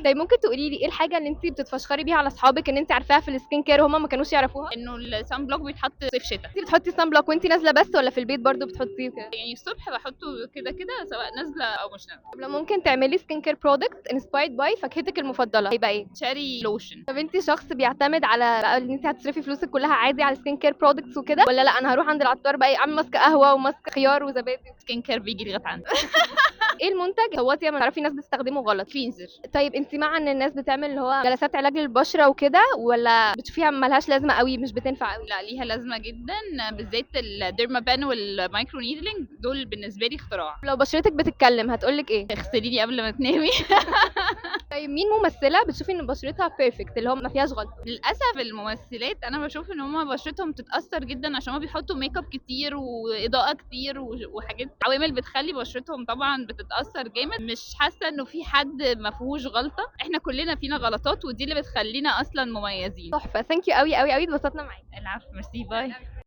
طيب ممكن تقولي لي ايه الحاجه اللي انت بتتفشخري بيها على اصحابك ان انت عارفاها في السكين كير وهم ما كانوش يعرفوها؟ انه السان بلوك بيتحط صيف شتاء. انت بتحطي سان بلوك وانت نازله بس ولا في البيت برضو بتحطيه وكده؟ يعني الصبح بحطه كده كده سواء نازله او مش نازله. طب لو ممكن تعملي سكين كير برودكت انسبايرد باي فاكهتك المفضله هيبقى ايه؟ شاري لوشن. طب انت شخص بيعتمد على بقى ان انت هتصرفي فلوسك كلها عادي على سكين كير برودكتس وكده، ولا لا انا هروح عند العطار بقى اعمل ماسك قهوه وماسك خيار وزبادي؟ سكين كير بيجي لغايه عندي. ايه المنتج صوتي ما تعرفي ناس بتستخدمه غلط؟ كلينزر. طيب انت مع ان الناس بتعمل اللي هو جلسات علاج للبشره وكده، ولا بتشوفيها ملهاش لازمه قوي مش بتنفع قوي؟ لا ليها لازمه جدا، بالذات الديرما بان والمايكرو نيدلينج دول بالنسبه لي اختراع. لو بشرتك بتتكلم هتقولك ايه؟ اغسلي لي قبل ما تنامي. طيب مين ممثله بتشوفي ان بشرتها بيرفكت اللي هو ما فيهاش غلطه؟ للاسف الممثلات انا بشوف ان هما بشرتهم بتتاثر جدا عشان هما بيحطوا ميك اب كتير واضاءه كتير وحاجات عوامل بتخلي بشرتهم طبعا بتتاثر جامد. مش حاسه انه في حد ما فيهوش غلطه، احنا كلنا فينا غلطات ودي اللي بتخلينا اصلا مميزين. تحفه، ثانك يو قوي قوي قوي، اتبسطنا معاكي. العفو، ميرسي، باي.